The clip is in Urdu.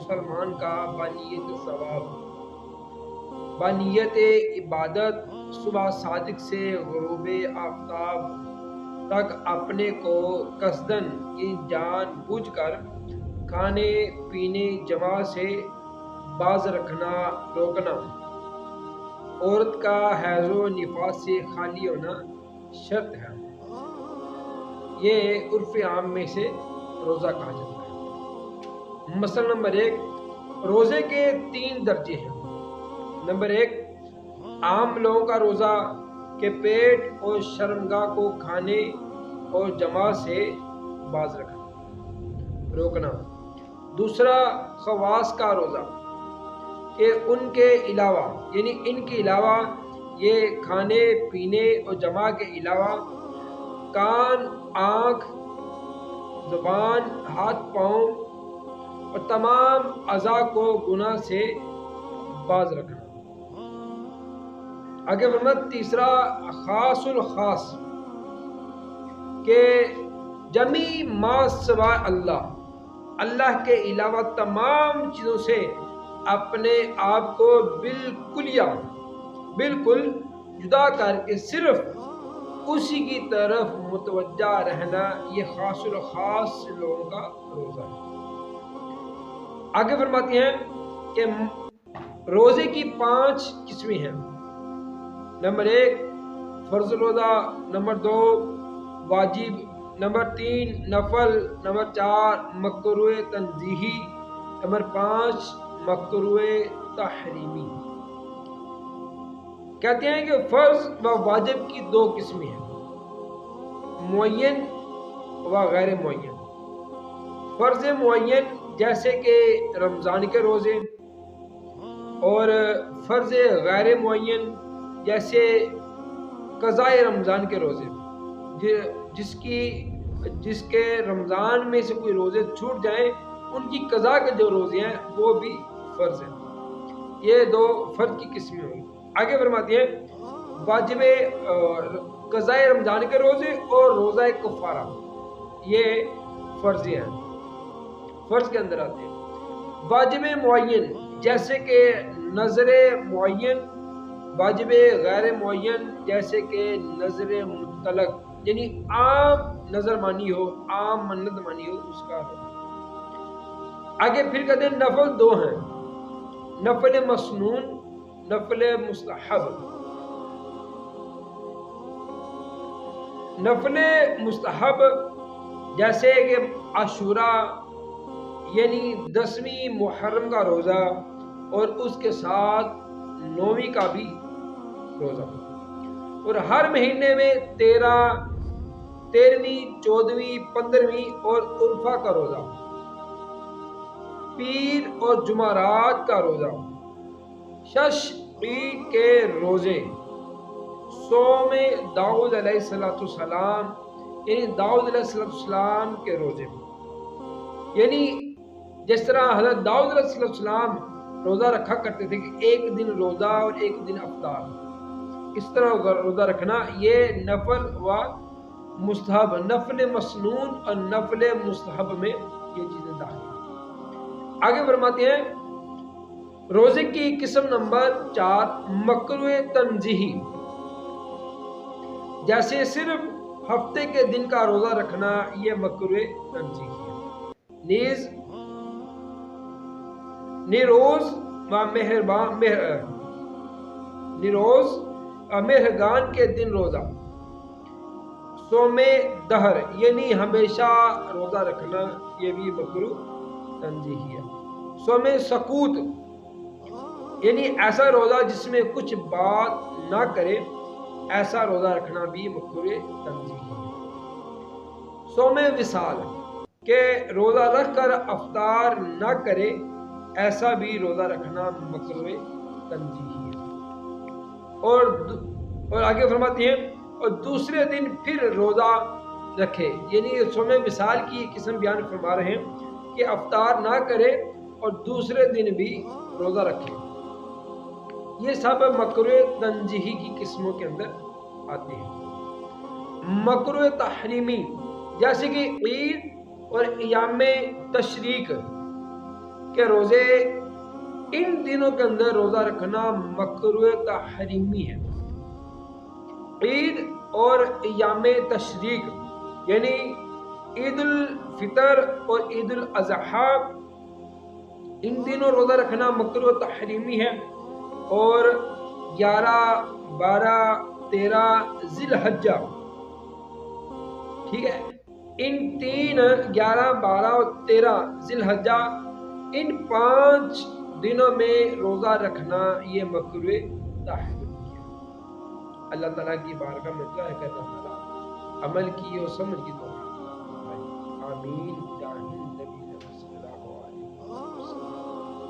مسلمان کا بانیت ثواب، بانیت عبادت صبح صادق سے غروب آفتاب تک اپنے کو قصدن کی جان بوجھ کر کھانے پینے جماع سے باز رکھنا روکنا، عورت کا حیض و نفاس سے خالی ہونا شرط ہے۔ یہ عرف عام میں سے روزہ کہا جاتا ہے۔ مسئلہ نمبر 1، روزے کے 3 درجے ہیں۔ نمبر 1، عام لوگوں کا روزہ کہ پیٹ اور شرمگاہ کو کھانے اور جماع سے باز رکھنا روکنا۔ دوسرا، خواص کا روزہ کہ ان کے علاوہ یعنی ان کے علاوہ یہ کھانے پینے اور جماع کے علاوہ کان، آنکھ، زبان، ہاتھ پاؤں اور تمام اعضاء کو گناہ سے باز رکھنا۔ آگے بڑھنا۔ تیسرا، خاص الخاص کہ جمیع ما سوا اللہ کے علاوہ تمام چیزوں سے اپنے آپ کو بالکل جدا کر کے صرف اسی کی طرف متوجہ رہنا، یہ خاص الخاص لوگوں کا روزہ ہے۔ آگے فرماتی ہیں کہ روزے کی 5 قسمیں ہیں۔ نمبر 1، فرض روزہ۔ نمبر 2، واجب۔ نمبر 3، نفل۔ نمبر 4، مکروہ تنزیہی۔ نمبر 5، مکروہ تحریمی۔ کہتے ہیں کہ فرض و واجب کی 2 قسمیں ہیں، معین و غیر معین۔ فرض معین جیسے کہ رمضان کے روزے، اور فرض غیر معین جیسے قضاء رمضان کے روزے، جس کے رمضان میں سے کوئی روزے چھوٹ جائیں ان کی قضاء کے جو روزے ہیں وہ بھی فرض ہیں۔ یہ 2 فرض کی قسمیں ہوئی۔ آگے فرماتی ہیں واجب قضاء رمضان کے روزے اور روزہ کفارہ، یہ فرض ہیں، فرض کے اندر آتے ہیں۔ واجب معین جیسے کہ نظر معین، واجب غیر معین جیسے کہ نظر مطلق یعنی عام نظر مانی ہو، عام منت مانی ہو، اس کا ہو۔ آگے پھر کہتے ہیں نفل 2 ہیں، نفل مسنون، نفل مستحب۔ نفل مستحب جیسے کہ عاشوراء یعنی 10ویں محرم کا روزہ اور اس کے ساتھ 9ویں کا بھی روزہ، اور ہر مہینے میں 13ویں، 14ویں، 15ویں اور عرفہ کا روزہ، پیر اور جمعرات کا روزہ، شش عید کے روزے، صوم داؤد علیہ السلام یعنی داؤد علیہ السلام کے روزے، یعنی جس طرح حضرت داؤد علیہ السلام روزہ رکھا کرتے تھے کہ ایک دن روزہ اور ایک دن افطار، اس طرح روزہ رکھنا، یہ نفل و مستحب، نفل مسنون اور نفل مستحب میں یہ چیزیں داخل ہیں۔ آگے فرماتے ہیں روزے کی قسم نمبر 4، مکروہ تنزیہی جیسے صرف ہفتے کے دن کا روزہ رکھنا، یہ مکروہ تنزیہی ہے۔ نیروز و مہرگان کے دن روزہ، صوم دہر یعنی ہمیشہ روزہ رکھنا، یہ بھی مکروہ تنزیہی ہے۔ صوم سکوت یعنی ایسا روزہ جس میں کچھ بات نہ کرے، ایسا روزہ رکھنا بھی مکروہ تنزیہی ہے۔ صوم وصال کہ روزہ رکھ کر افطار نہ کرے، ایسا بھی روزہ رکھنا مکروہ تنزیہی ہے۔ اور آگے فرماتے ہیں اور دوسرے دن پھر روزہ رکھے، یعنی صوم وصال کی قسم بیان فرما رہے ہیں کہ افطار نہ کرے اور دوسرے دن بھی روزہ رکھے، یہ سب مکروہ تنزیہی کی قسموں کے اندر آتے ہیں۔ مکروہ تحریمی جیسے کہ عید اور ایام تشریق، کہ روزے ان دنوں کے اندر روزہ رکھنا مکروہ تحریمی ہے۔ عید اور ایام تشریق یعنی عید الفطر اور عید الاضحیٰ، ان دنوں روزہ رکھنا مکروہ تحریمی ہے، اور 11، 12، 13 ذی الحجہ، ٹھیک ہے، ان 3، 11، 12 اور 13 ذی الحجہ، ان 5 دنوں میں روزہ رکھنا یہ مکروہ تحریمی ہے۔ اللہ تعالیٰ کی بارگاہ میں دعا ہے کہ اللہ تعالیٰ عمل کی اور سمجھ کی توفیق عطا فرمائے۔ آمین۔